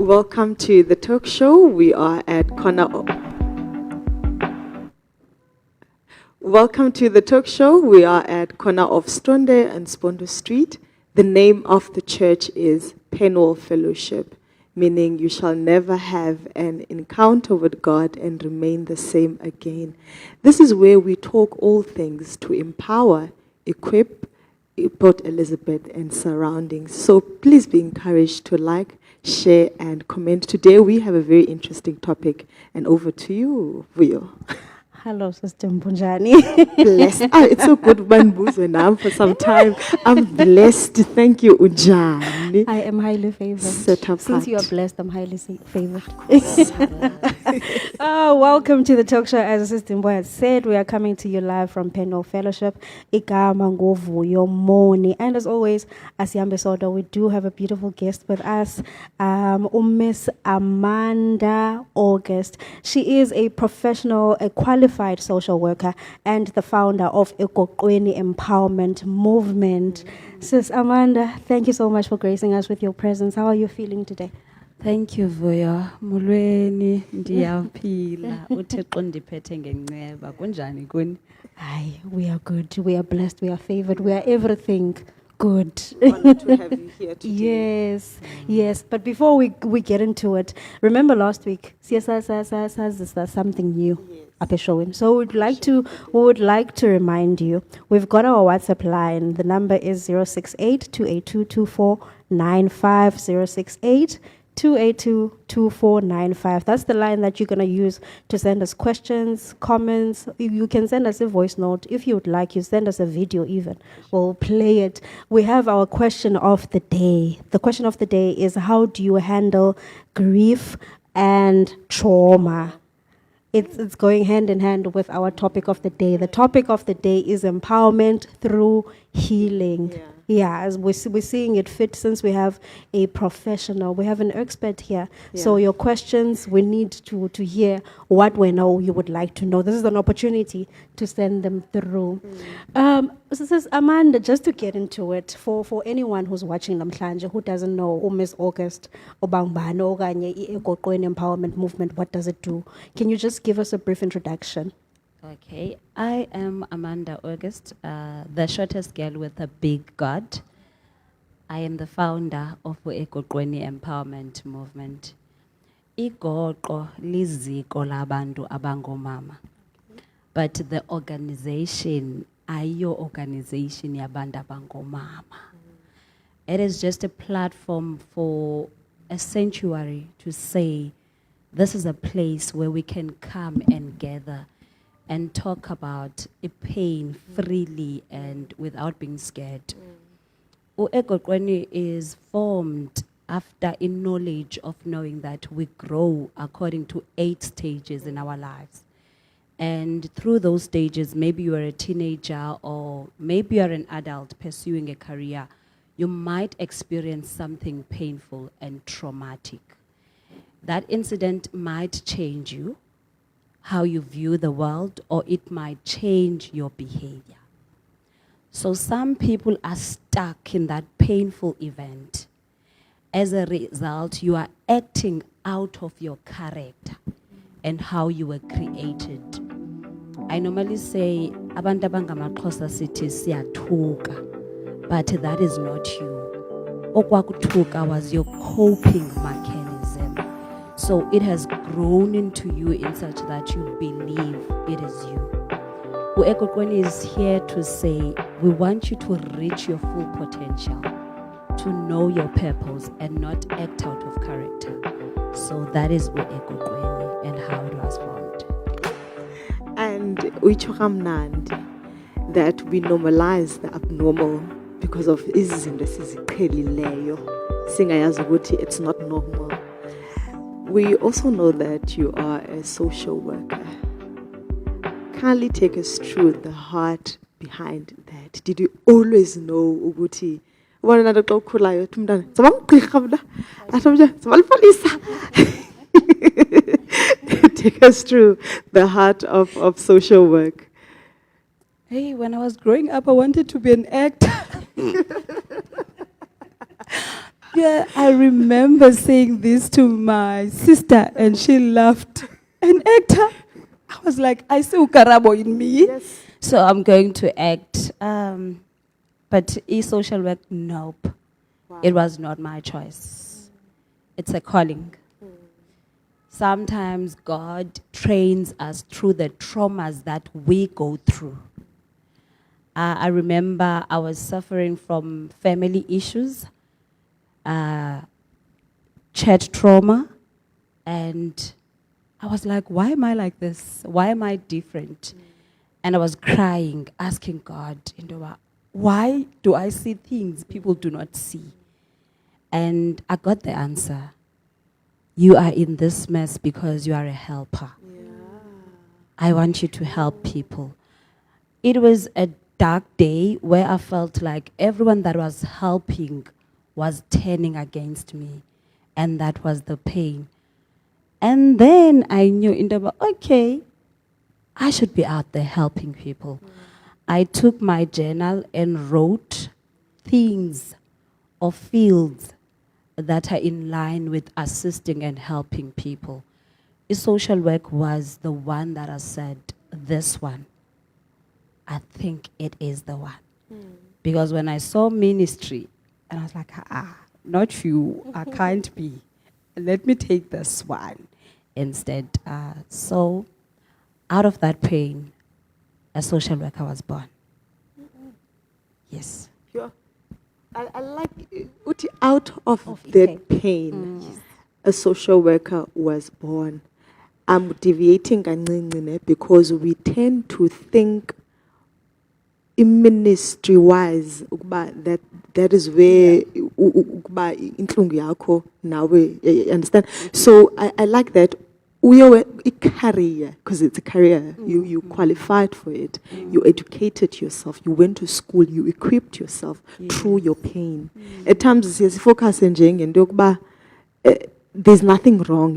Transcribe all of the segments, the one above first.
Welcome to the talk show. We are at corner. Welcome to the talk show. We are at corner of Stonde and Spondo Street. The name of the church is Penwell Fellowship, meaning you shall never have an encounter with God and remain the same again. This is where we talk all things to empower, equip Port Elizabeth and surroundings. So please be encouraged to like, share, and comment. Today we have a very interesting topic, and over to you, Vuyo. Hello, Sister Mpunjani. Blessed. It's so good, Banbuzo, now for some time. I'm blessed. Thank you, Ujani. I am highly favored. Set apart. Since you are blessed, I'm highly favored. Welcome to the talk show. As Sister Mbo had said, we are coming to you live from Penwell Fellowship. Igama Ngovuyo Moni. And as always, as Yambe Soda, we do have a beautiful guest with us, Miss Amanda August. She is a professional, a qualified social worker and the founder of Egoqweni Empowerment Movement. Sis Amanda, thank you so much for gracing us with your presence. How are you feeling today? Thank you, Vuyo. Mulweni ndiyaphila. uThixo ndiphethe ngenceba. Kunjani kuni? Aye, we are good. We are blessed. We are favored. We are everything good. Honored to have you here today. Yes, yes. But before we get into it, remember last week, CSS something new. Yes. Showing. So we would like to remind you, we've got our WhatsApp line. The number is 068-282-2495, 068-282-2495. That's the line that you're going to use to send us questions, comments. You can send us a voice note. If you would like, you send us a video even. We'll play it. We have our question of the day. The question of the day is, how do you handle grief and trauma? It's going hand in hand with our topic of the day. The topic of the day is empowerment through healing. Yeah, as we're seeing it fit, since we have a professional, we have an expert here. Yeah. So your questions, we need to hear what we know you would like to know. This is an opportunity to send them through. So says Amanda, just to get into it, for anyone who's watching Namhlanje who doesn't know Miss August, Obangbano, Egoqweni Empowerment Movement, what does it do? Can you just give us a brief introduction? Okay, I am Amanda August, the shortest girl with a big God. I am the founder of Egoqweni Empowerment Movement. Igoqo liziko labantu abangomama. But the organization, ayo organization yabantu abangomama. It is just a platform for a sanctuary to say, this is a place where we can come and gather and talk about a pain freely and without being scared. Egoqweni is formed after a knowledge of knowing that we grow according to 8 stages in our lives. And through those stages, maybe you are a teenager or maybe you are an adult pursuing a career, you might experience something painful and traumatic. That incident might change you, how you view the world, or it might change your behavior. So some people are stuck in that painful event. As a result, you are acting out of your character and how you were created. I normally say, abantu abangamaXhosa sithi siyathuka, but that is not you. Okwakuthuka was your coping mechanism. So it has grown into you in such that you believe it is you. Egoqweni is here to say, we want you to reach your full potential, to know your purpose and not act out of character. So that is Egoqweni and how it was formed. And uichokamnandi that we normalize the abnormal because of izinto siziqhelileyo singayazi ukuthi it's not normal. We also know that you are a social worker. Kindly take us through the heart behind that. Did you always know ukuthi ubona nato xa ukhulayo uthi umntana zabamgqirha mna athi zabalpolisa? Take us through the heart of social work. Hey, when I was growing up, I wanted to be an actor. Yeah, I remember saying this to my sister, and she laughed. An actor? I was like, I see Ukarabo in me. Yes. So I'm going to act. But social work, nope. It was not my choice. It's a calling. Sometimes God trains us through the traumas that we go through. I remember I was suffering from family issues, church trauma, and I was like, why am I like this? Why am I different? And I was crying, asking God, why do I see things people do not see? And I got the answer. You are in this mess because you are a helper. I want you to help people. It was a dark day where I felt like everyone that was helping was turning against me. And that was the pain. And then I knew, okay, I should be out there helping people. I took my journal and wrote things or fields that are in line with assisting and helping people. Social work was the one that I said, this one, I think it is the one. Because when I saw ministry, and I was like, not you, I can't be. Let me take this one instead. So out of that pain, a social worker was born. Yes. Sure. I like uthi out of that pain, a social worker was born. I'm deviating kancinci because we tend to think ministry wise that is where ukuba inhlungu yakho nawe, you understand. So I like that. A career, because it's a career, you qualified for it, you educated yourself, you went to school, you equipped yourself through your pain. At times siye focus ngento yokuba there's nothing wrong,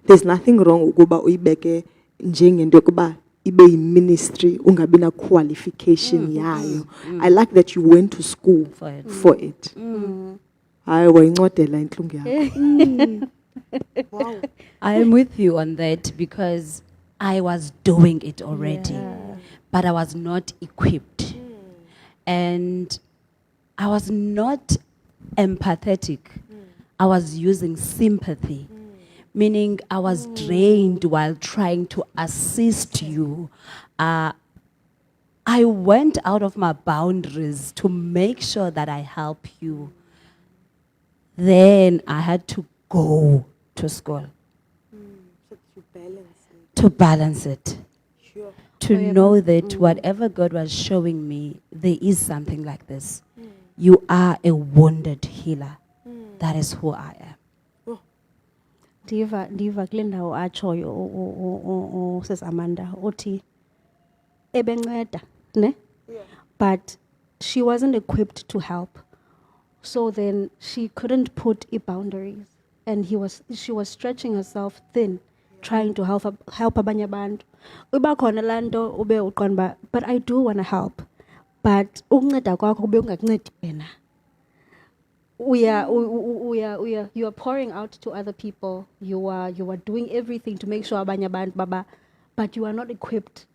there's nothing wrong ukuba uyibeke njengento yokuba ibe ministry ungabi na qualification yayo. I like that you went to school for it. Hayi wayincodela inhlungu yakho. Wow. I am with you on that because I was doing it already, but I was not equipped. And I was not empathetic. I was using sympathy, meaning I was drained while trying to assist you. I went out of my boundaries to make sure that I help you. Then I had to go to school to balance it, Sure. to know that whatever God was showing me, there is something like this. You are a wounded healer. That is who I am. Ndiva kule ndawo atshoyo Sis Amanda uthi ebenceda ne, but she wasn't equipped to help, so then she couldn't put boundaries, and she was stretching herself thin trying to help abanye abantu. Uba khona laa nto ube uqonda uba, but I do want to help, but ukunceda kwakho ube ungakuncedi wena. You are pouring out to other people. You are doing everything to make sure abanye abantu baba, but you are not equipped.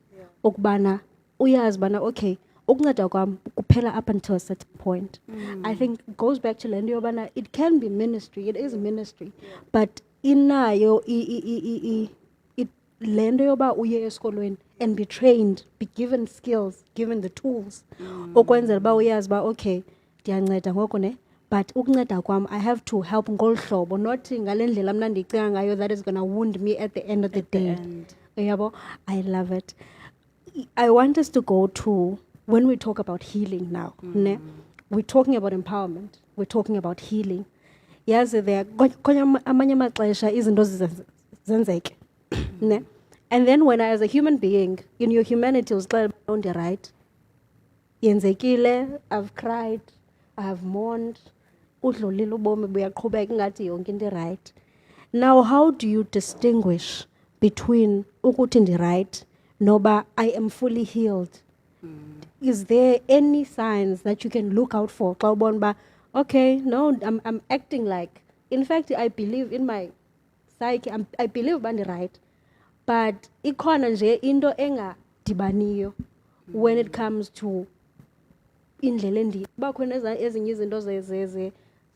Ukubana uyazi bana okay, ukunceda kwam kuphela up until a certain point. I think it goes back to le nto yobana it can be ministry, it is ministry, but inayo le nto yoba uye esikolweni and be trained, be given skills, given the tools okwenzela uba uyazi uba okay ndiyanceda ngoko ne, but ukunceda kwam I have to help ngolu hlobo, not ngale ndlela mna ndicinga ngayo that is going to wound me at the end of the day. Yabo, I love it. I want us to go to, when we talk about healing now, ne, we're talking about empowerment, we're talking about healing. Yazi there amanye amaxesha izinto zenzeke ne, and then when I, as a human being in your humanity uzixela uba right, yenzekile, I've cried, I have mourned, udlulile ubomi buyaqhubeka ingathi yonke into right. Now how do you distinguish between ukuthi right noba I am fully healed? Is there any signs that you can look out for xa ubona uba okay, no, I'm acting like, in fact, I believe in my psyche, I believe I'm right. But ikhona nje into engadibaniyo when it comes to indlela kuba khona ezinye izinto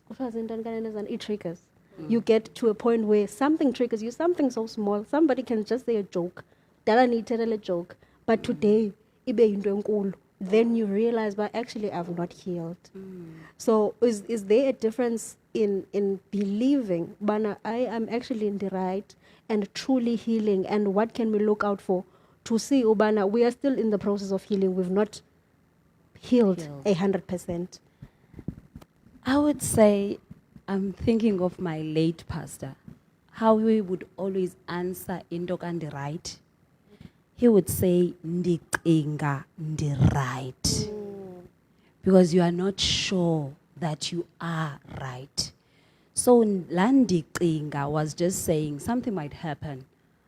kuthiwa zintoni kanene ezana ii-triggers. You get to a point where something triggers you, something so small. Somebody can just say a joke. Dala niyithethe le joke. But today, ibe yinto enkulu. Then you realize, but actually I've not healed. So is there a difference in believing, Bana, I am actually in the right and truly healing, and what can we look out for to see, Ubana, we are still in the process of healing. We've not healed 100%. I would say, I'm thinking of my late pastor, how he would always answer into kandi right. He would say, ndicinga ndi right. Because you are not sure that you are right. So la ndicinga was just saying something might happen.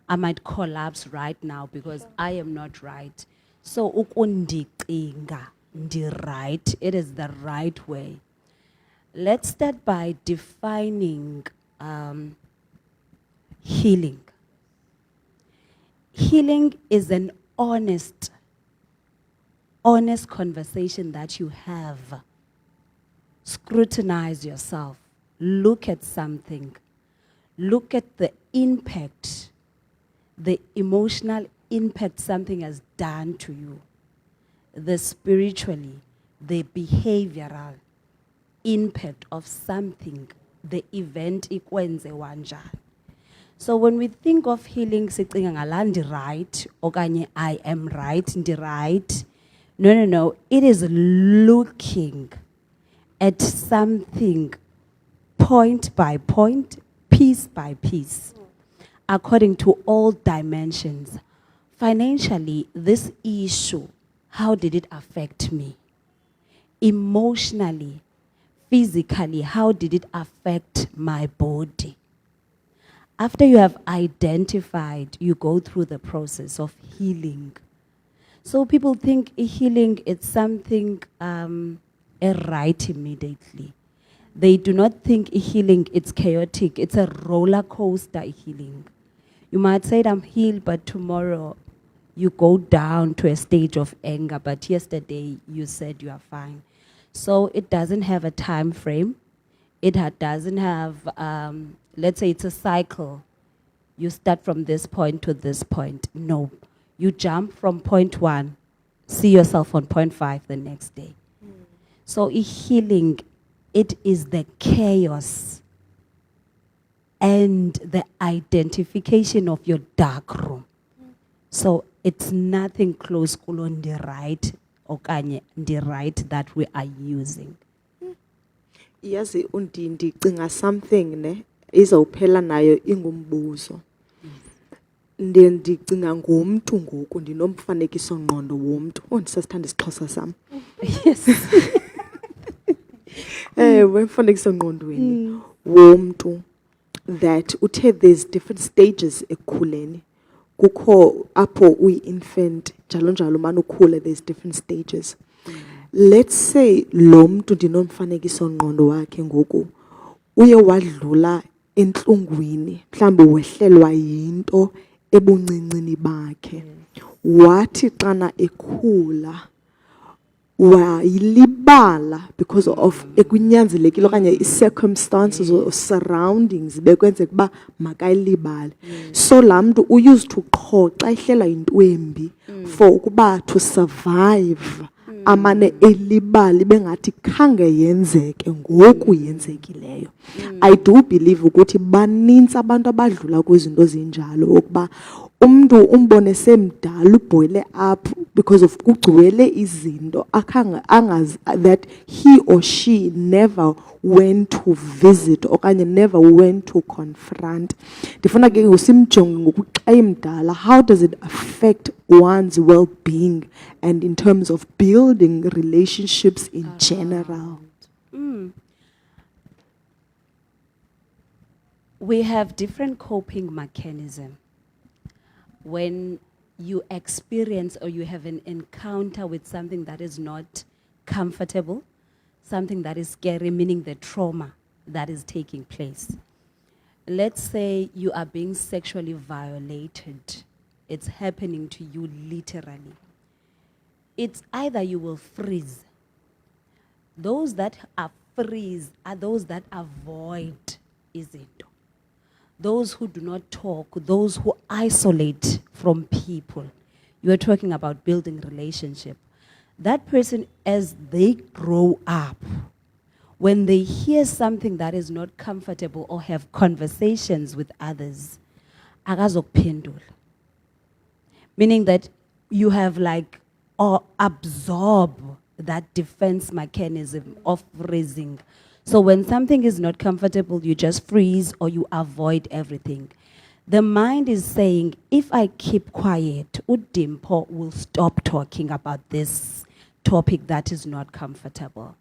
I might collapse right now because I am not right. So ukundicinga ndi right, it is the right way. Let's start by defining healing. Healing is an honest conversation that you have. Scrutinize yourself. Look at something. Look at the impact, the emotional impact something has done to you. The spiritually, the behavioral impact of something, the event ikwenze wanjani. So when we think of healing, sicinga ngala ndi right, okanye I am right, ndi right. No. It is looking at something point by point, piece by piece, according to all dimensions. Financially, this issue, how did it affect me? Emotionally, physically, how did it affect my body? After you have identified, you go through the process of healing. So people think healing is something right immediately. They do not think healing it's chaotic. It's a roller coaster healing. You might say I'm healed, but tomorrow you go down to a stage of anger, but yesterday you said you are fine. So it doesn't have a time frame. It doesn't have, let's say it's a cycle. You start from this point to this point. No. You jump from point 1, see yourself on point 5 the next day. So healing, it is the chaos and the identification of your dark room. So it's nothing close to the right okanye the right that we are using. Yazi ndicinga something ne izawuphela nayo ingumbuzo. Ndicinga ngomntu ngoku ndinomfanekiso ngqondo womntu. Ndisasithanda isixhosa sam. Yes. Wemfanekiso ngqondweni womntu that uthe there's different stages ekukhuleni. Kukho apho uyi-infant njalo njalo manje ukhula, there's different stages. Let's say lo mntu ndinomfanekiso ngqondo wakhe ngoku uye wadlula entlungwini, mhlambe wehlelwa yinto ebuncincini bakhe. Wathi xana ekhula wayilibala because of ekunyanzelekile okanye i-circumstances or surroundings bekwenzeka uba makayilibale. So laa mntu used to qho xa ihlela yintwembi for ukuba to survive amane elibala bengathi khange yenzeke ngoku yenzekileyo. I do believe ukuthi banintsi abantu abadlula kwizinto zinjalo ukuba umntu umbone semdala ubhoyile up because of kugcwele izinto angazi that he or she never went to visit okanye never went to confront. Ndifuna ke usimjonge ngokuxa imdala, how does it affect one's well-being and in terms of building relationships in general? We have different coping mechanisms. When you experience or you have an encounter with something that is not comfortable, something that is scary, meaning the trauma that is taking place. Let's say you are being sexually violated. It's happening to you literally. It's either you will freeze. Those that are freeze are those that avoid izinto. Those who do not talk, those who isolate from people. You are talking about building relationship. That person, as they grow up, when they hear something that is not comfortable or have conversations with others, akazokuphendula. Meaning that you have like, or absorb that defense mechanism of freezing. So when something is not comfortable, you just freeze or you avoid everything. The mind is saying, if I keep quiet, Udimpo will stop talking about this topic that is not comfortable.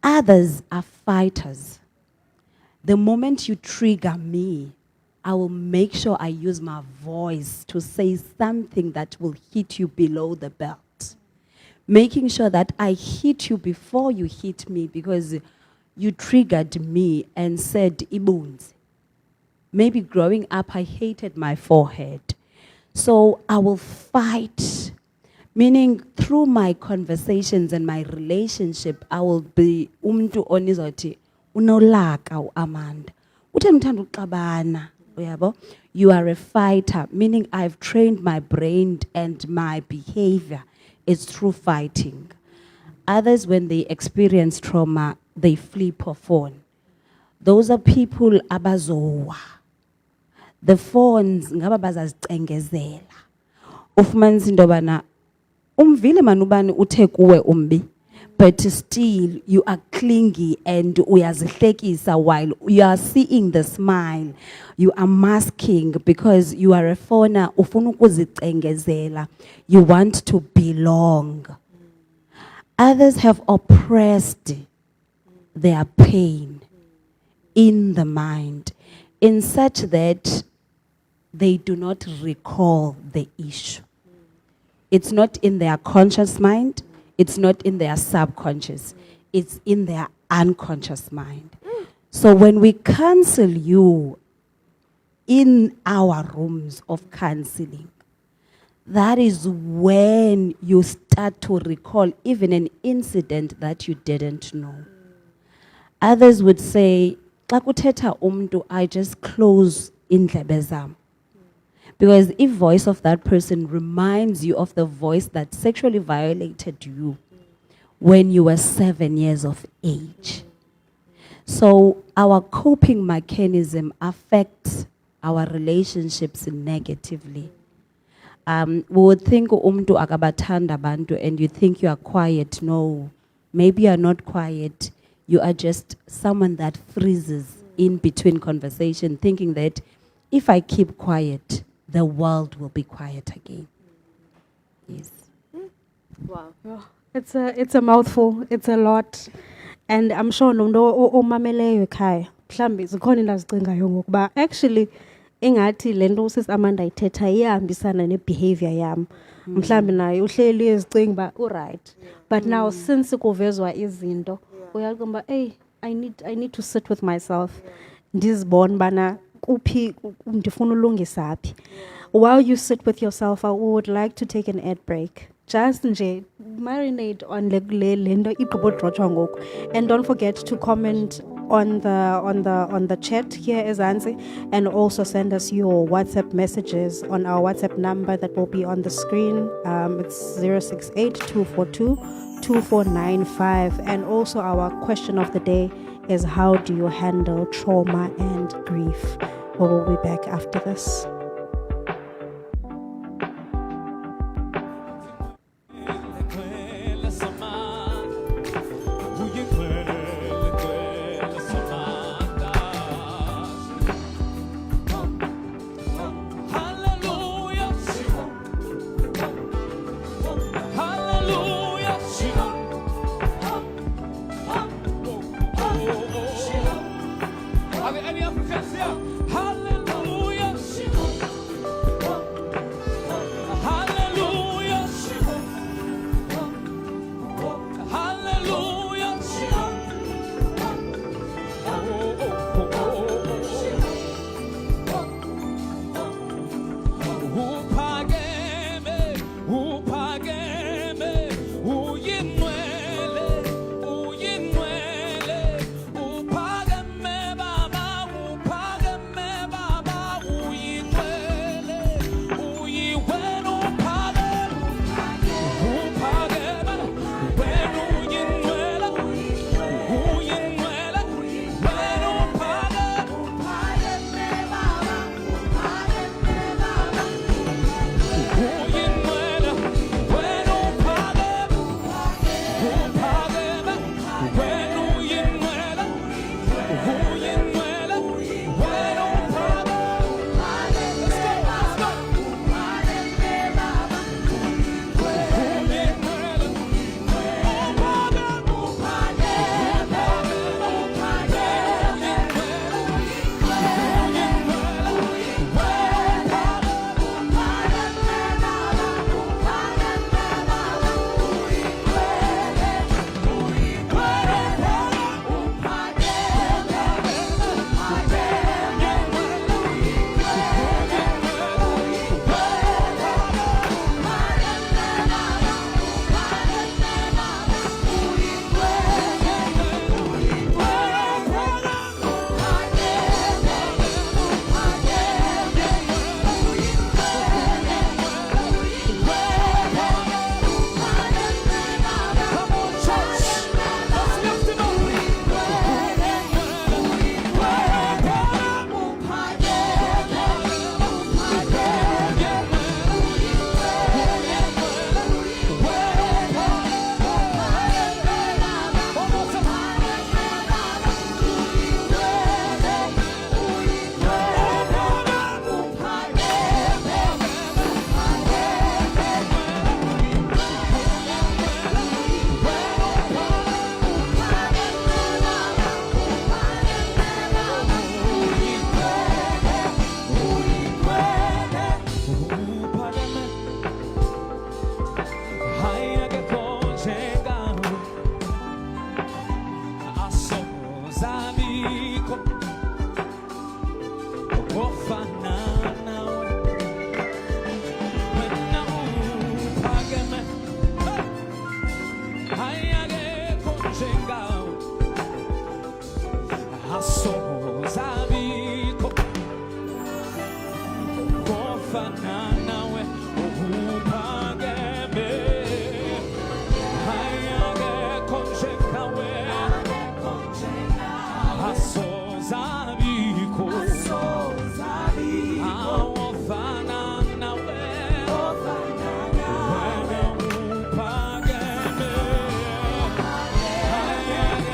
Others are fighters. The moment you trigger me, I will make sure I use my voice to say something that will hit you below the belt. Making sure that I hit you before you hit me because you triggered me and said, Ibunzi. Maybe growing up, I hated my forehead. So I will fight. Meaning through my conversations and my relationship, I will be umuntu onizothi unolaka uAmanda. Uthe mthanda uxabana, uyabo? You are a fighter, meaning I've trained my brain and my behavior is through fighting. Others, when they experience trauma, they flip or phone. Those are people abazowa. The phones ngaba bazazicengezela. Ufumanisa into bana umvile manubani uthe kuwe umbi, but still you are clingy and uyazihlekisa while you are seeing the smile. You are masking because you are a phoner, ufuna ukuzicengezela. You want to belong. Others have oppressed their pain in the mind in such that they do not recall the issue. It's not in their conscious mind. It's not in their subconscious. It's in their unconscious mind. So when we counsel you in our rooms of counseling, that is when you start to recall even an incident that you didn't know. Others would say, xa kuthetha umntu, I just close indlebe zam. Because if voice of that person reminds you of the voice that sexually violated you when you were 7 years of age. So our coping mechanism affects our relationships negatively. We would think umntu akabathanda abantu and you think you are quiet. No, maybe you are not quiet. You are just someone that freezes in between conversation, thinking that if I keep quiet, the world will be quiet again. Yes. Wow. Oh, it's a mouthful. It's a lot. And I'm sure nomntu omameleyo ekhaya mhlambi zikhona into azicingayo ngokuba actually ingathi le nto usisi Amanda ithetha iyahambisana nebehavior yam. Mhlambi naye uhleli ezicinga uba uright. But now since kuvezwa izinto uyacinga uba hey, I need to sit with myself. Ndizibone bana kuphi ndifuna ulungisa phi. While you sit with yourself, I would like to take an ad break. Just nje marinate on le lento ibhobodrotshwa ngoku. And don't forget to comment on the chat here ezantsi, and also send us your WhatsApp messages on our WhatsApp number that will be on the screen. It's 068-242-2495. And also our question of the day is, how do you handle trauma and grief? We will be back after this. Are there any Africans here? Hallelujah. Hallelujah. Hallelujah. zabiko ofanana wena uphakeme hayake konjengawo aso zabiko ofanana we uphakeme hayake konjengawe aso zabiko awofanana we wena uphakeme hayake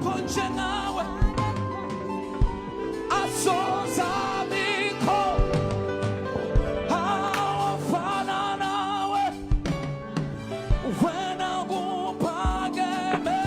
konjengawe aso zabiko awofanana we wena uphakeme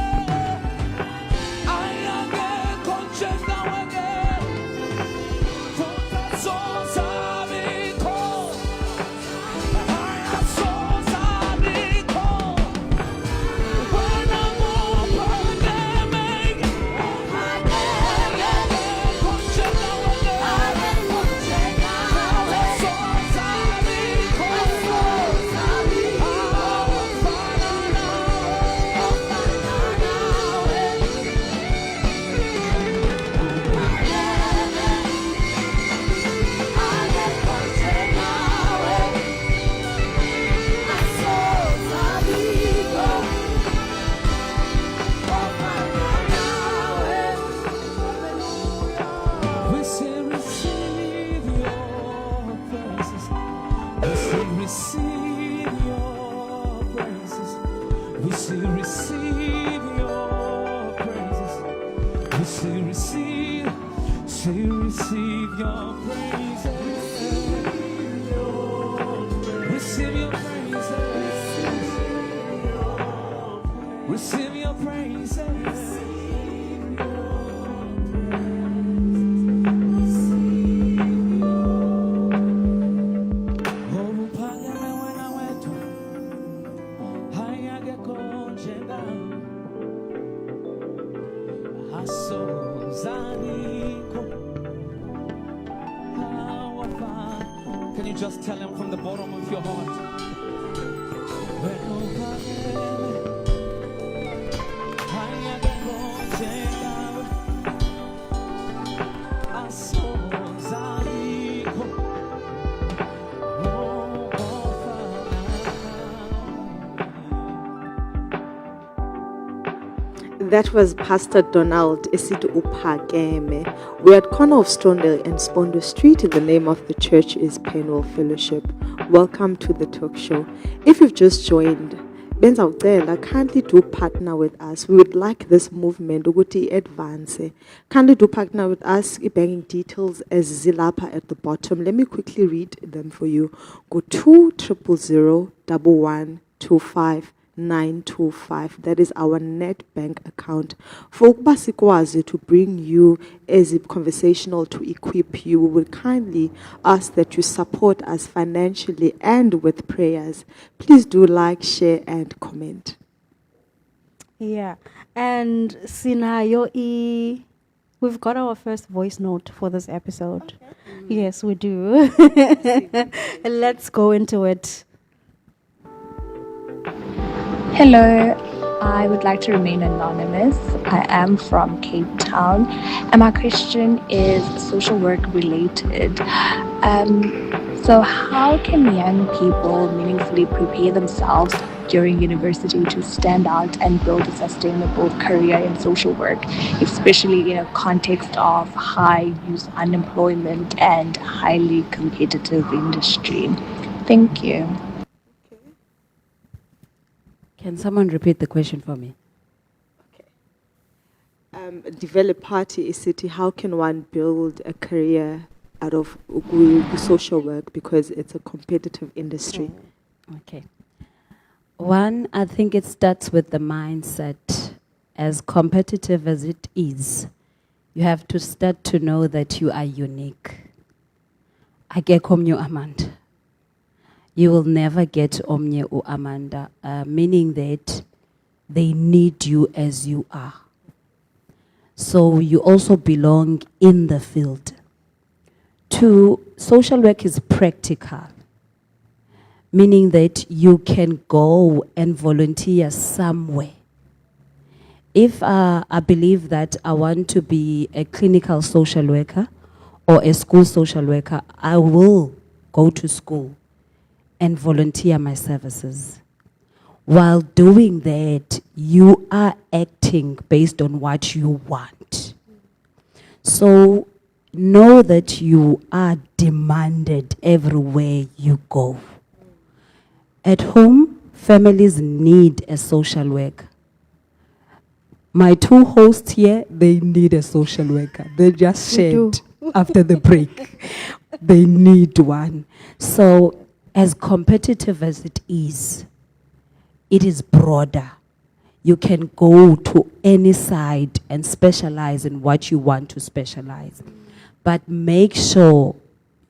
receive your praises. Receive your praises. Receive your praises. Can you just tell him from the bottom of your heart? That was Pastor Donald Esitu Upakeme. We're at corner of Stondale and Spondo Street. The name of the church is Penwell Fellowship. Welcome to the talk show. If you've just joined, Benza Utela, kindly do partner with us. We would like this movement to advance. Kindly do partner with us. Banking details as Zilapa at the bottom. Let me quickly read them for you. Go 2001125 That is our net bank account. For ukuba sikwazi to bring you as a conversational to equip you, we will kindly ask that you support us financially and with prayers. Please do like, share, and comment. Yeah. And Sinayo, we've got our first voice note for this episode. Yes, we do. Let's go into it. Hello, I would like to remain anonymous. I am from Cape Town and my question is social work related. So how can young people meaningfully prepare themselves during university to stand out and build a sustainable career in social work, especially in a context of high youth unemployment and highly competitive industry? Thank you. Can someone repeat the question for me? Develop party is city. How can one build a career out of social work because it's a competitive industry? Okay. One, I think it starts with the mindset. As competitive as it is, you have to start to know that you are unique. Akekho omnye Amanda. You will never get omnye Amanda, meaning that they need you as you are. So you also belong in the field. Two, social work is practical, meaning that you can go and volunteer somewhere. If I believe that I want to be a clinical social worker or a school social worker, I will go to school and volunteer my services. While doing that, you are acting based on what you want. So know that you are demanded everywhere you go. At home, families need a social worker. My two hosts here, they need a social worker. They just shared after the break. They need one. So as competitive as it is broader. You can go to any side and specialize in what you want to specialize. But make sure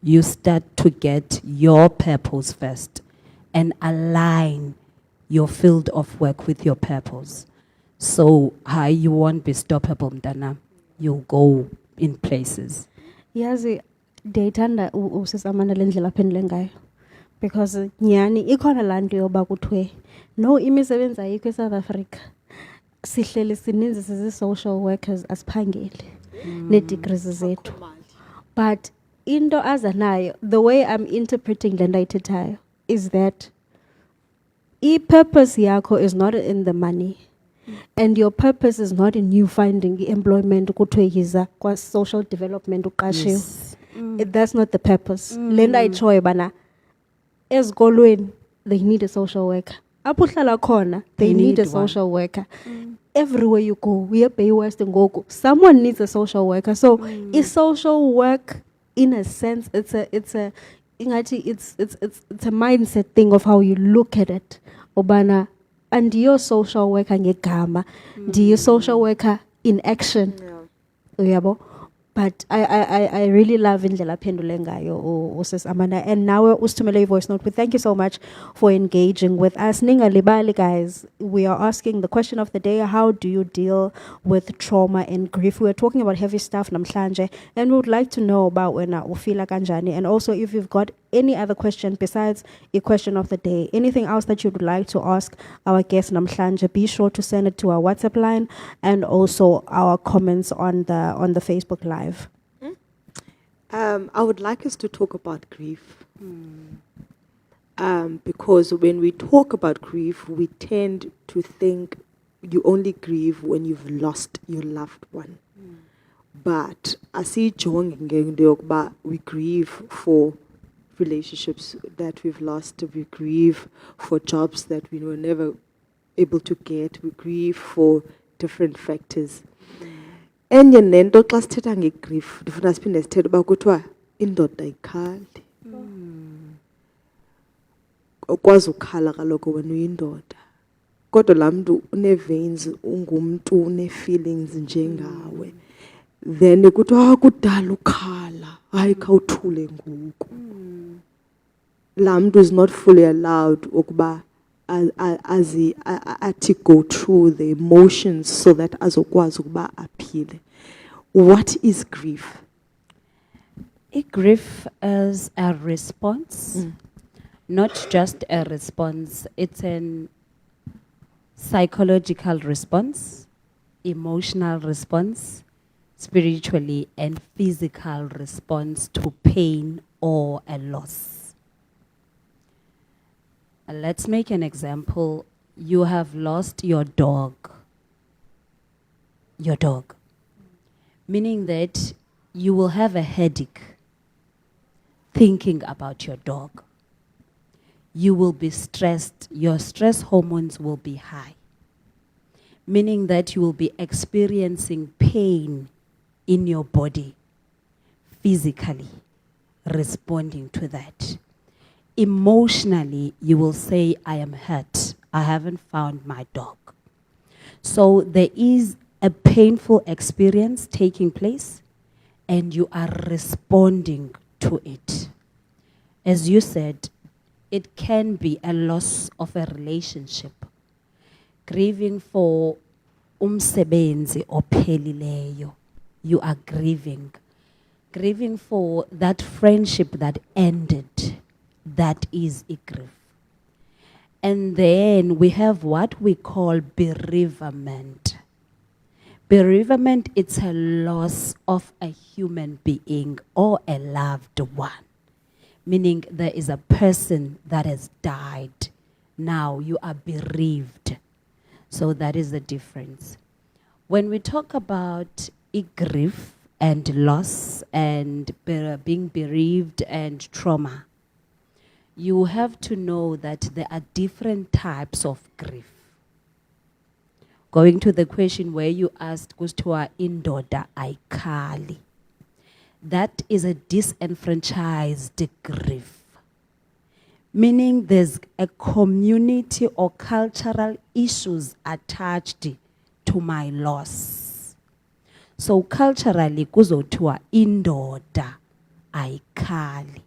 you start to get your purpose first and align your field of work with your purpose. So you won't be stoppable, mntana. You'll go in places. Yazi, ndiyayithanda usisamana le ndlela aphendule ngayo. Because nyani ikhona laa nto yoba kuthiwe no imisebenzi ayikho eSouth Africa. Sihleli sininzi sizi-social workers asiphangeli nee-degrees zethu. But into aza nayo, the way I'm interpreting le nto ayithethayo is that i-purpose yakho is not in the money. And your purpose is not in you finding employment kuthiwe yiza kwa-social development uqashiwe. That's not the purpose. Le nto ayitshoyo bana ezikolweni they need a social worker. Apho uhlala khona they need a social worker. Everywhere you go, we are Bay West ngoku, someone needs a social worker. So is social work, in a sense, it's a mindset thing of how you look at it. Obana, and your social worker ngegama, do you social worker in action? Uyabo? But I really love indlela aphendule ngayo usis Amanda. And now usithumele voice note. We thank you so much for engaging with us. Ningalibali, guys. We are asking the question of the day: how do you deal with trauma and grief? We are talking about heavy stuff namhlanje, and we would like to know about wena ufila kanjani. And also, if you've got any other question besides a question of the day, anything else that you would like to ask our guest namhlanje, be sure to send it to our WhatsApp line and also our comments on the Facebook Live. I would like us to talk about grief. Because when we talk about grief, we tend to think you only grieve when you've lost your loved one. But asiyijonge ngento yokuba we grieve for relationships that we've lost, we grieve for jobs that we were never able to get, we grieve for different factors. Enye nento xa sithetha ngegrief ndifuna siphinde sithethe uba kuthiwa indoda ayikhali. Ukwazi ukhala kaloku wena uyindoda. Kodwa laa mntu une-veins, ungumntu une-feelings njengawe. Then kuthiwa kudala ukhala, hayi khawuthule ngoku. Laa mntu is not fully allowed ukuba athi go through the emotions so that azokwazi ukuba aphile. What is grief? Grief is a response, not just a response, it's an psychological response, emotional response, spiritually and physical response to pain or a loss. Let's make an example. You have lost your dog. Your dog. Meaning that you will have a headache thinking about your dog. You will be stressed. Your stress hormones will be high. Meaning that you will be experiencing pain in your body, physically responding to that. Emotionally, you will say, I am hurt. I haven't found my dog. So there is a painful experience taking place and you are responding to it. As you said, it can be a loss of a relationship. Grieving for umsebenzi ophelileyo. You are grieving. Grieving for that friendship that ended. That is a grief. And then we have what we call bereavement. Bereavement, it's a loss of a human being or a loved one. Meaning there is a person that has died. Now you are bereaved. So that is the difference. When we talk about grief and loss and being bereaved and trauma, you have to know that there are different types of grief. Going to the question where you asked, Kuthiwa indoda ayikhali. That is a disenfranchised grief. Meaning there's a community or cultural issues attached to my loss. So culturally, kuzothiwa indoda ayikhali.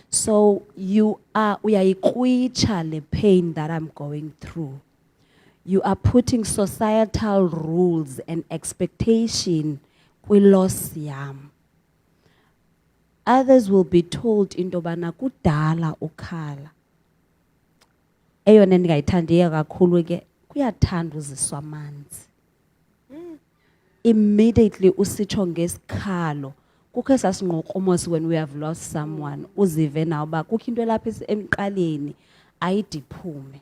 So we are the pain that I'm going through. You are putting societal rules and expectation kwi-loss yam. Others will be told into bana kudala ukhala. Eyona endingayithandiyo kakhulu ke kuyathanda uziswa amanzi. Immediately usitsho ngesikhalo. Kukho sasinqoqomosi when we have lost someone. Uzive na uba kukho into lapha emqaleni ayidiphume.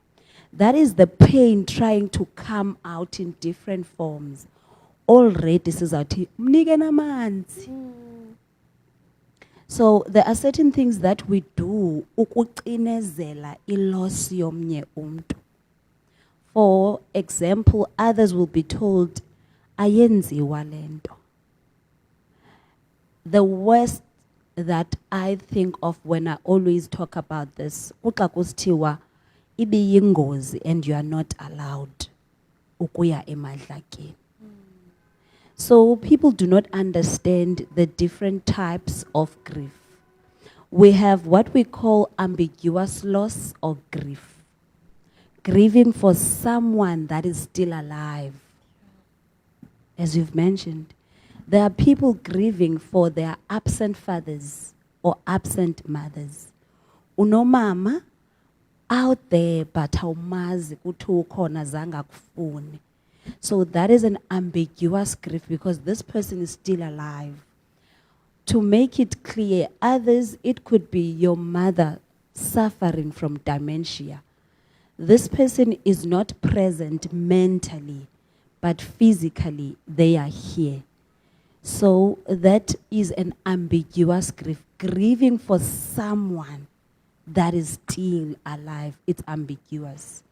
That is the pain trying to come out in different forms. Already sizawuthi mnike namanzi. So there are certain things that we do ukucinezela iloss yomnye umntu. For example, others will be told ayenziwa lento. The worst that I think of when I always talk about this, kuxa kusithiwa ibiyingozi and you are not allowed ukuya emadlakeni. So people do not understand the different types of grief. We have what we call ambiguous loss of grief. Grieving for someone that is still alive. As you've mentioned, there are people grieving for their absent fathers or absent mothers. Unomama out there but awumazi kuthi ukhona zange akufune. So that is an ambiguous grief because this person is still alive. To make it clear, others, it could be your mother suffering from dementia. This person is not present mentally, but physically they are here. So that is an ambiguous grief. Grieving for someone that is still alive, it's ambiguous.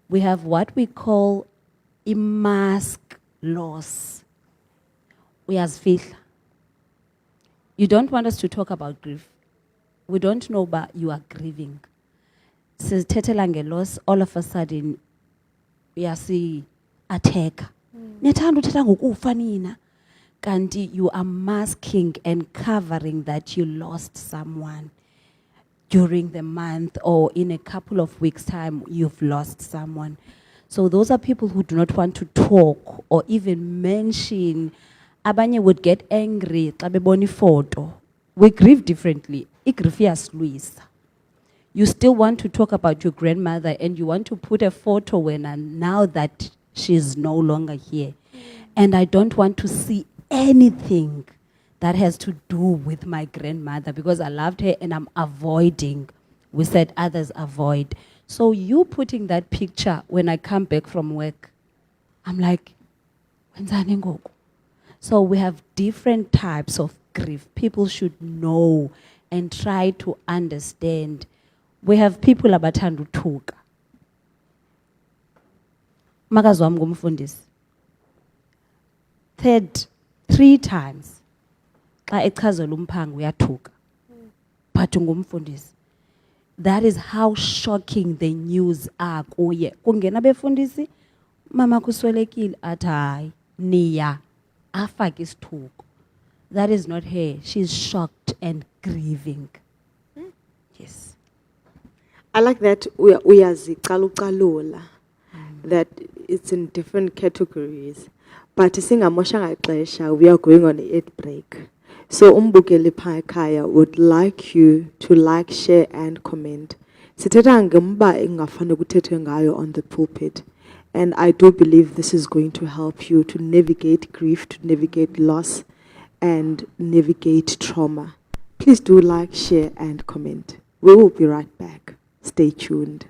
We have what we call a mask loss. Uyazifihla. You don't want us to talk about grief. We don't know, but you are grieving. Sithethela nge-loss, all of a sudden uyasi-attack. Niyathanda uthetha ngokufa nina. Kanti you are masking and covering that you lost someone during the month, or in a couple of weeks' time you've lost someone. So those are people who do not want to talk or even mention. Abanye would get angry xa bebona ifoto. We grieve differently. Igrief iyasilwisa. You still want to talk about your grandmother and you want to put a photo when now that she's no longer here. And I don't want to see anything that has to do with my grandmother because I loved her and I'm avoiding. We said others avoid. So you putting that picture when I come back from work, I'm like, wenzani ngoku? So we have different types of grief. People should know and try to understand. We have people abathanda uthuka. Makazi wami ngumfundisi. 3 times. Xa echazela umphango uyathuka. But ungumfundisi. That is how shocking the news are kuye. Kungena befundisi, mama kuswelekile athi hayi niya afake isithuko. That is not her. She's shocked and grieving. Yes. I like that uyazicalucalula, that it's in different categories. But singamoshanga ixesha, we are going on an 8 break. So umbukeli ekhaya would like you to like, share and comment. Sithetha ngemba engafane kuthethwe ngayo on the pulpit. And I do believe this is going to help you to navigate grief, to navigate loss and navigate trauma. Please do like, share and comment. We will be right back. Stay tuned.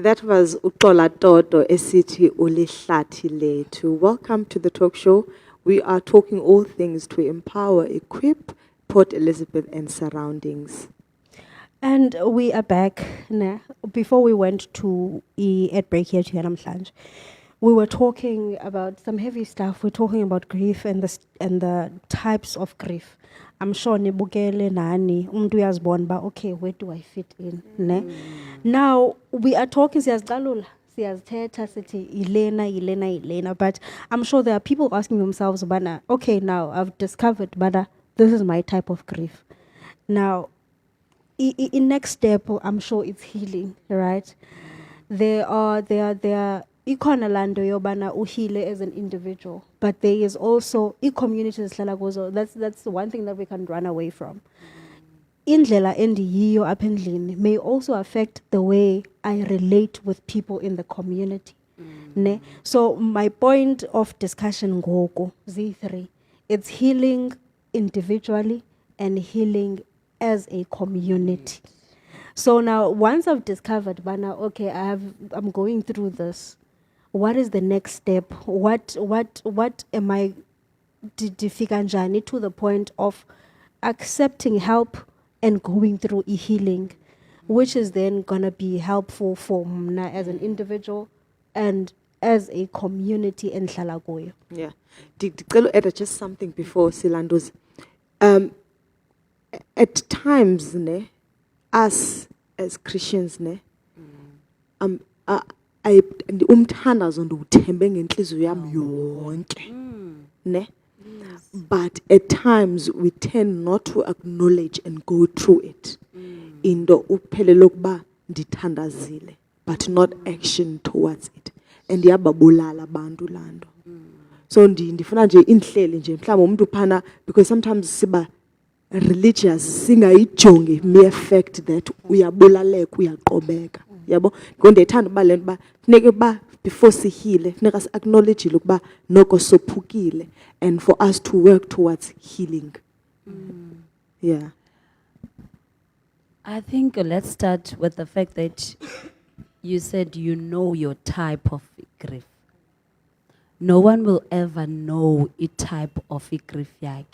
That was Uxola Toto esithi ulihlathi lethu. Welcome to the talk show. We are talking all things to empower, equip Port Elizabeth and surroundings. And we are back. Before we went to ad break here to Namhlanje, we were talking about some heavy stuff. We're talking about grief and the types of grief. I'm sure nibukele nani umuntu uyazibona ba okay, where do I fit in? Ne? Now we are talking siyazicalula, siyazithetha sithi ilena, but I'm sure there are people asking themselves bana, okay, now I've discovered bana this is my type of grief. Now in next step I'm sure it's healing, right? There are ikhona lando yobana uhile as an individual, but there is also community esihlala kuzo. That's one thing that we can run away from. Indlela endiyiyo apha endlini may also affect the way I relate with people in the community. Ne? So my point of discussion ngoku Z3, it's healing individually and healing as a community. So now once I've discovered bana okay, I'm going through this, what is the next step? What am I difika njani to the point of accepting help and going through healing, which is then gonna be helpful for mna as an individual and as a community in Hlalagoyo. Yeah. Dicelo add just something before Silando's. At times, ne, us as Christians, ne, I umthandazo ngiwuthembe ngenhliziyo yami yonke, ne? But at times we tend not to acknowledge and go through it. Into uphelele ukuba ndithandazile, but not action towards it. And yababulala abantu lando. So ndifuna nje inhleli nje mhlawumbe umuntu phana, because sometimes siba religious singayijongi mere fact that uyabulaleka uyaqobeka. Yabo ngonde ethanda uba lento ba funeke ba before sihile funeka si acknowledge ukuba noko sophukile and for us to work towards healing. Yeah. I think let's start with the fact that you said you know your type of grief. No one will ever know a type of grief yaki.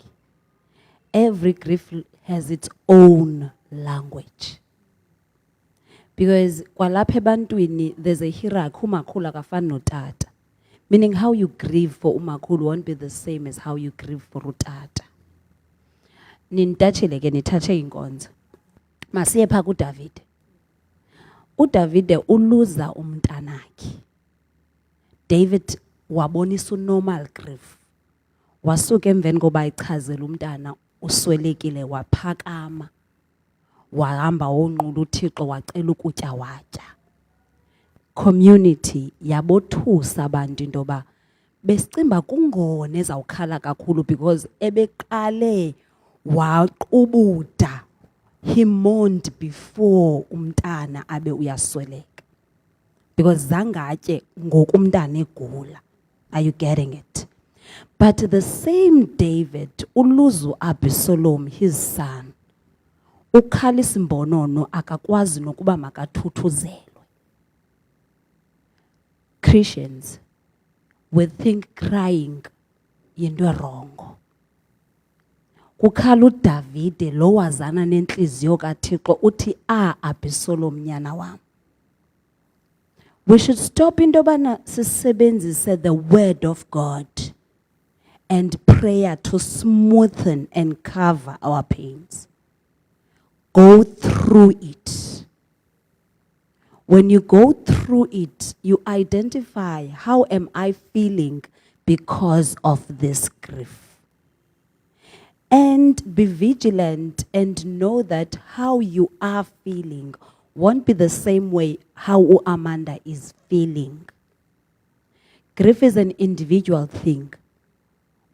Every grief has its own language. Because kwalapha ebantwini there's a hierarchy, umakhulu akafani notata. Meaning how you grieve for umakhulu won't be the same as how you grieve for utata. Nintachile ke nithache inkonzo. Masiye pha kuDavid. uDavid uluza umntanakhe. David wabonisa normal grief. Wasuka emveni koba ichazela umntana uswelekile waphakama. Wahamba wonqula uThixo wacela ukutya watya. Community yabothusa abantu into ba besicimba kungone ezawukhala kakhulu because ebeqale waqubuda. He mourned before umntana abe uyasweleka. Because zangatye ngoku umntana egula. Are you getting it? But the same David uluzu Absalom, his son, ukhalisa imbonono akakwazi nokuba makathuthuzelwe. Christians, we think crying yinto wrongo. Kukhala uDavide lo wazana nenhliziyo kaThixo uthi Absalom nyana wami. We should stop into bana sisebenzise the word of God and prayer to smoothen and cover our pains. Go through it. When you go through it, you identify how am I feeling because of this grief. And be vigilant and know that how you are feeling won't be the same way how Amanda is feeling. Grief is an individual thing,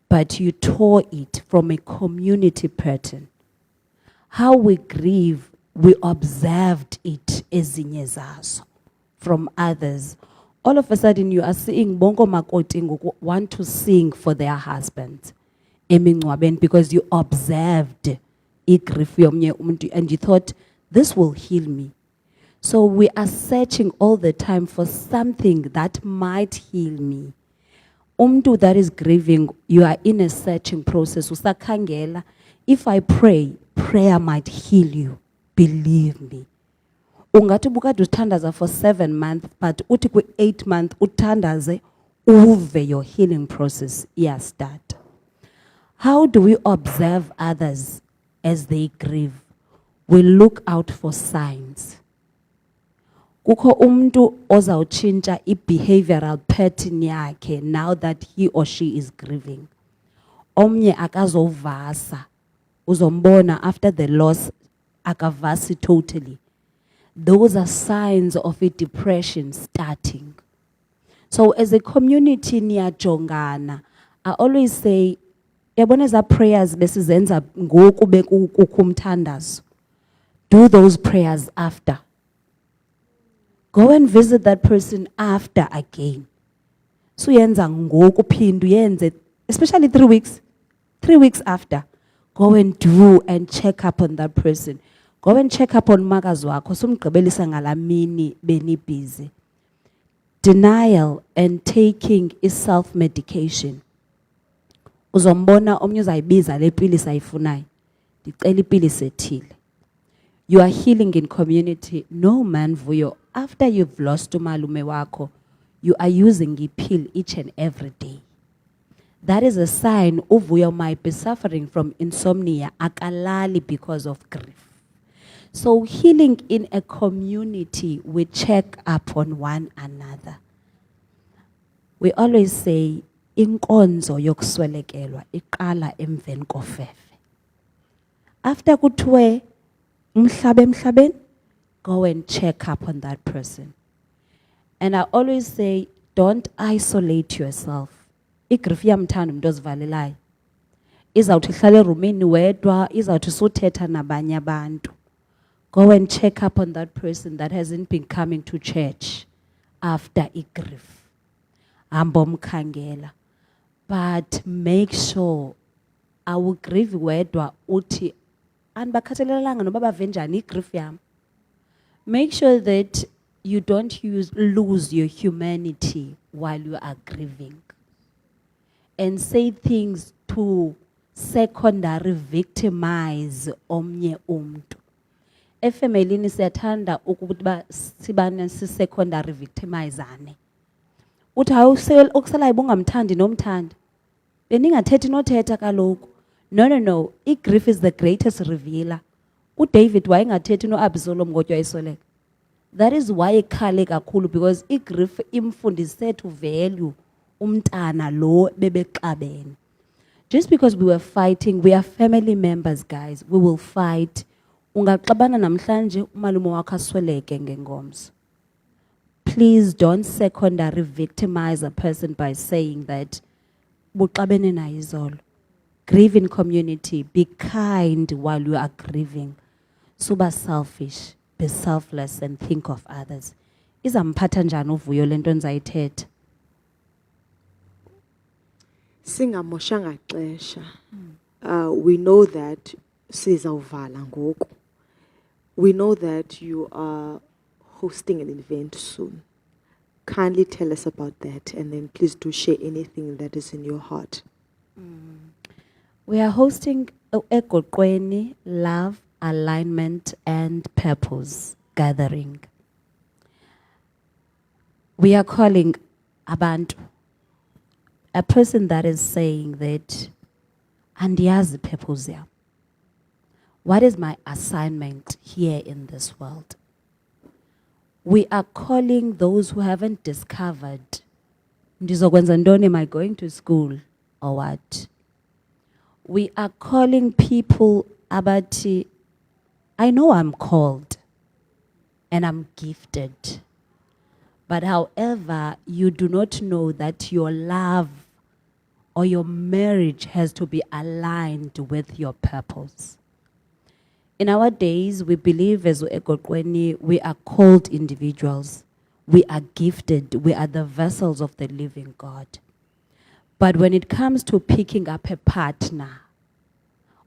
but you tore it from a community pattern. How we grieve, we observed it ezinye zazo from others. All of a sudden you are seeing bongo makoti want to sing for their husbands. Because you observed igrief yomnye umuntu and you thought, this will heal me. So we are searching all the time for something that might heal me. Umntu that is grieving, you are in a searching process. Usakhangela. If I pray, prayer might heal you. Believe me. Ungathi ubukade uthandaza for 7 months, but uthi ku 8 months uthandaze, uve your healing process iyastart. How do we observe others as they grieve? We look out for signs. Kukho umntu ozawutshintsha i-behavioral pattern yakhe now that he or she is grieving. Omnye akazovasa. Uzombona after the loss akavasi totally. Those are signs of a depression starting. So as a community niyajongana, I always say, yabona eza prayers besizenza ngoku bekukho umthandazo. Do those prayers after. Go and visit that person after again. So yenza ngoku phinda uyenze, especially 3 weeks. 3 weeks after. Go and do and check up on that person. Go and check up on makazi wakho. Sumgqibelisa ngalamini beni busy. Denial and taking is self-medication. Uzombona omnye uzayibiza le pilisi ayifunayo. Ndicela ipilisi ethile. You are healing in community. No man Vuyo. After you've lost umalume wako, you are using a pill each and every day. That is a sign Uvuyo might be suffering from insomnia, akalali because of grief. So healing in a community, we check up on one another. We always say, inkonzo yokuswelekelwa iqala emveni kofefe. After kuthiwe umhlaba emhlabeni, go and check up on that person. And I always say, don't isolate yourself. Igrief iyamthanda umuntu ozivalelayo. Izawuthi ihlale erumini wedwa, izawuthi suthetha nabanye abantu. Go and check up on that person that hasn't been coming to church after igrief. Hamba umkhangela. But make sure awugrieve wedwa uthi anibakhathalelanga noba bave njani igrief yam. Make sure that you don't lose your humanity while you are grieving. And say things to secondary victimize omnye umntu. Efemelini siyathanda ukuba sibane si-secondary victimizane. Uthi okusalayo bungamthandi nomthandi. Beningathethi nothetha kaloku. No. I-grief is the greatest revealer. UDavid wayengathethi no-Absalom ngotywa esoleka. That is why ekhale kakhulu, because i-grief imfundise to value umntana lo bebexabene. Just because we were fighting, we are family members, guys. We will fight. Ungaxabana namhlanje umalume wakho asweleke ngengomso. Please don't secondary victimize a person by saying that buxabene naye izolo. Grieve in community. Be kind while you are grieving. Suba selfish. Be selfless and think of others. Izamphatha njani uvuyo lento nzayithetha? Singamoshanga xesha. We know that sizawuvala ngoku. We know that you are hosting an event soon. Kindly tell us about that, and then please do share anything that is in your heart. We are hosting eGoqweni Love, Alignment and Purpose Gathering. We are calling abantu, a person that is saying that, andiyazi purpose yam. What is my assignment here in this world? We are calling those who haven't discovered, ndizokwenza ntoni, am I going to school or what? We are calling people abati, I know I'm called and I'm gifted. But however, you do not know that your love or your marriage has to be aligned with your purpose. In our days, we believe as eGoqweni, we are called individuals. We are gifted. We are the vessels of the living God. But when it comes to picking up a partner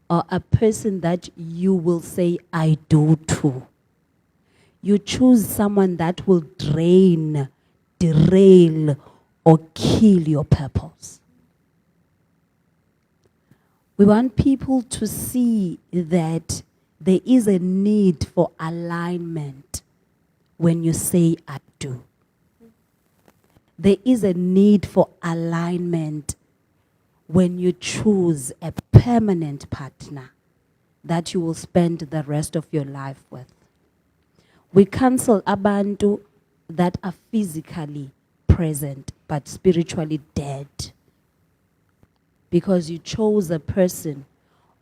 or a person that you will say, I do too, you choose someone that will drain, derail, or kill your purpose. We want people to see that there is a need for alignment when you say I do. There is a need for alignment when you choose a permanent partner that you will spend the rest of your life with. We cancel abantu that are physically present but spiritually dead. Because you chose a person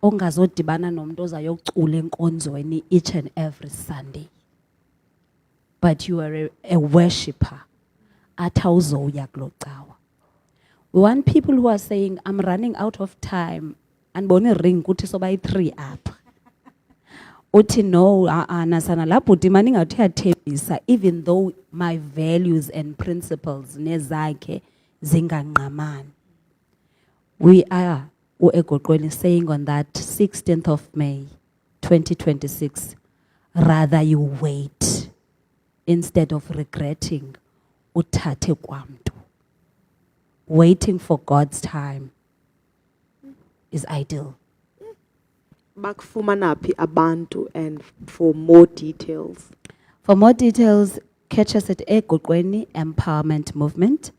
ongazodibana nomuntu ozayocula enkonzweni each and every Sunday. But you are a worshipper. Atawuzoya kulo cawa. We want people who are saying, I'm running out of time. And bone ring kuthi soba 3 up. Uthi no, nasana lapho dimani ngathi even though my values and principles nezakhe zinganqamani. We are uEgoqweni saying on that 16th of May 2026, rather you wait instead of regretting uthathe kwamntu. Waiting for God's time is ideal. Bakufumana phi abantu, and for more details? For more details, catch us at Egoqweni Empowerment Movement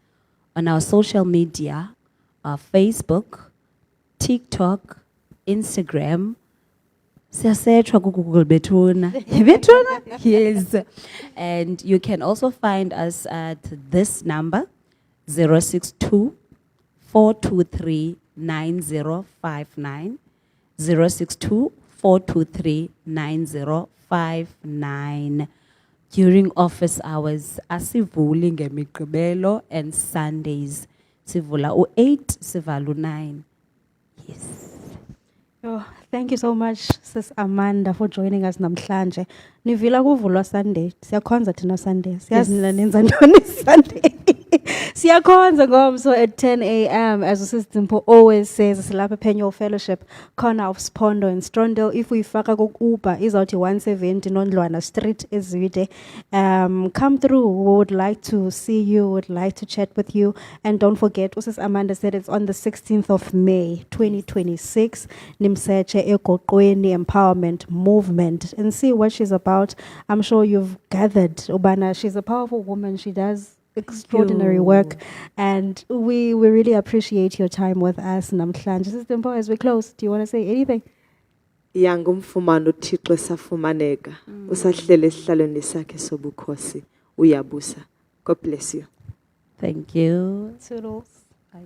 on our social media, our Facebook, TikTok, Instagram. Siyasetshwa ku Google bethuna. Bethuna? Yes. And you can also find us at this number, 062 423 9059. 062 423 9059. During office hours, asivuli ngeMigqibelo and Sundays. Sivula u8, sivala u9. Yes. Oh, thank you so much, Sis Amanda, for joining us namhlanje. Nivila kuvulwa Sunday. Siyakhonza thina Sunday. Siyazi nina nenza ntoni Sunday. Siyakhonza ngomso at 10 a.m. As Sis Dimpo always says, silapha Pennuel Fellowship, corner of Spondo and Strondale. If we faka Uber, izawuthi 170 Nondlwana Street Ezwide. Come through. We would like to see you, would like to chat with you. And don't forget, Sis Amanda said it's on the 16th of May 2026. Nimseche Egoqweni Empowerment Movement, and see what she's about. I'm sure you've gathered, Ubana, she's a powerful woman. She does extraordinary work, and we really appreciate your time with us namhlanje. Sis Dimpo, as we close, do you want to say anything? Yangumfumana uThixo safumaneka. Usahlele esihlalweni sakhe sobukhosi. Uyabusa. God bless you. Thank you. Toodles. Bye.